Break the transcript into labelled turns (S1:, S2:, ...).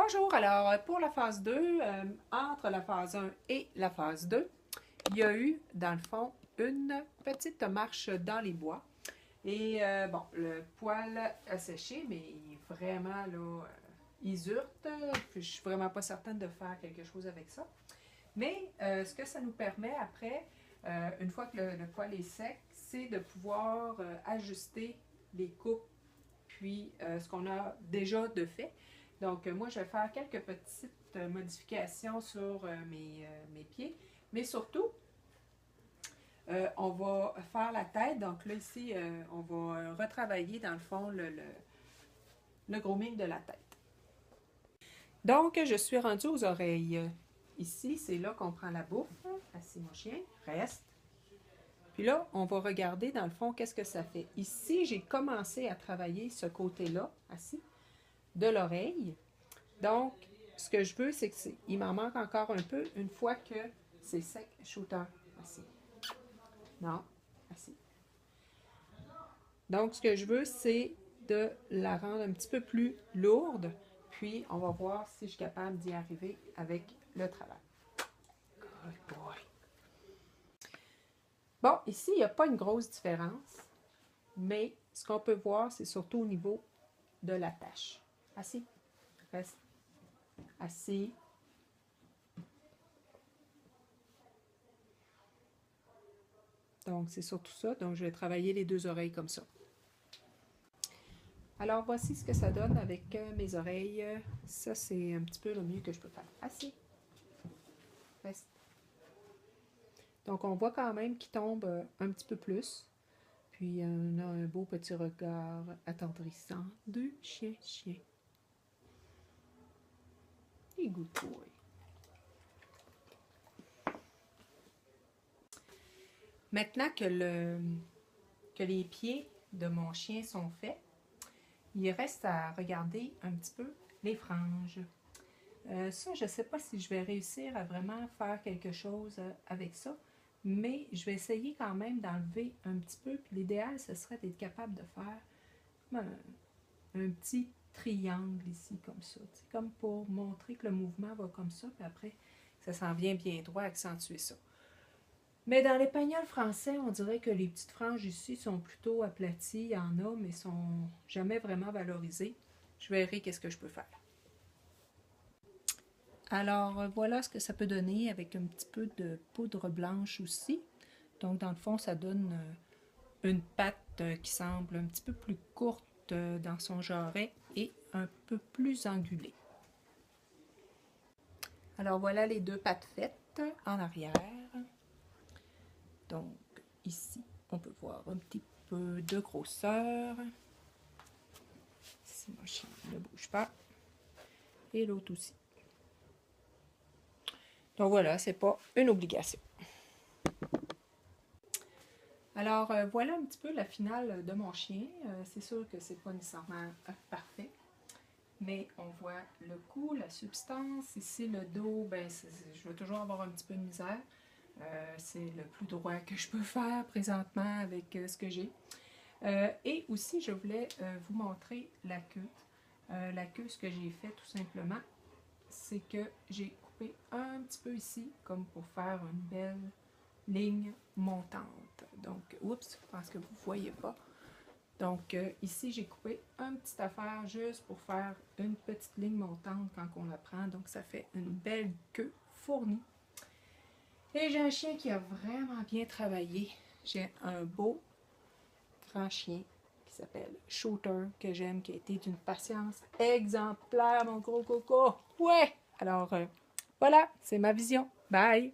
S1: Bonjour, alors pour la phase 2, entre la phase 1 et la phase 2, il y a eu, dans le fond, une petite marche dans les bois. Et bon, le poil a séché, mais il est vraiment là, il zurte. Puis je suis vraiment pas certaine de faire quelque chose avec ça. Mais ce que ça nous permet après, une fois que le poil est sec, c'est de pouvoir ajuster les coupes, puis ce qu'on a déjà de fait. Donc, moi, je vais faire quelques petites modifications sur mes pieds, mais surtout, on va faire la tête. Donc là, ici, on va retravailler, dans le fond, le grooming de la tête. Donc, je suis rendue aux oreilles. Ici, c'est là qu'on prend la bouffe. Assis, mon chien, reste. Puis là, on va regarder, dans le fond, qu'est-ce que ça fait. Ici, j'ai commencé à travailler ce côté-là, assis, de l'oreille. Donc, ce que je veux, c'est qu'il m'en manque encore un peu une fois que c'est sec. Shooter, assis. Non, assis. Donc, ce que je veux, c'est de la rendre un petit peu plus lourde. Puis, on va voir si je suis capable d'y arriver avec le travail. Good boy. Bon, ici, il n'y a pas une grosse différence. Mais ce qu'on peut voir, c'est surtout au niveau de la tâche. Assis. Reste. Assis. Donc, c'est surtout ça. Donc, je vais travailler les deux oreilles comme ça. Alors, voici ce que ça donne avec mes oreilles. Ça, c'est un petit peu le mieux que je peux faire. Assis. Reste. Donc, on voit quand même qu'il tombe un petit peu plus. Puis, on a un beau petit regard attendrissant de chien-chien. Et good boy. Maintenant que les pieds de mon chien sont faits, il reste à regarder un petit peu les franges. Ça, je ne sais pas si je vais réussir à vraiment faire quelque chose avec ça, mais je vais essayer quand même d'enlever un petit peu. Puis l'idéal, ce serait d'être capable de faire un petit triangle ici, comme ça. Comme pour montrer que le mouvement va comme ça, puis après, ça s'en vient bien droit, accentuer ça. Mais dans l'espagnol français, on dirait que les petites franges ici sont plutôt aplaties. Il y en a, mais ne sont jamais vraiment valorisées. Je verrai qu'est-ce que je peux faire. Alors, voilà ce que ça peut donner avec un petit peu de poudre blanche aussi. Donc, dans le fond, ça donne une patte qui semble un petit peu plus courte dans son jarret et un peu plus angulée. Alors, voilà les deux pattes faites en arrière. Donc, ici, on peut voir un petit peu de grosseur. Si mon chien ne bouge pas. Et l'autre aussi. Donc voilà, c'est pas une obligation. Alors, voilà un petit peu la finale de mon chien. C'est sûr que c'est pas nécessairement parfait. Mais on voit le cou, la substance. Ici, le dos, ben, je vais toujours avoir un petit peu de misère. C'est le plus droit que je peux faire présentement avec ce que j'ai. Et aussi, je voulais vous montrer la queue. La queue, ce que j'ai fait tout simplement, c'est que j'ai coupé un petit peu ici, comme pour faire une belle ligne montante. Donc, oups, je pense que vous ne voyez pas. Donc, ici, j'ai coupé une petite affaire juste pour faire une petite ligne montante quand on la prend. Donc, ça fait une belle queue fournie. Et j'ai un chien qui a vraiment bien travaillé. J'ai un beau grand chien qui s'appelle Shooter, que j'aime, qui a été d'une patience exemplaire, mon gros coco. Ouais! Alors, voilà, c'est ma vision. Bye!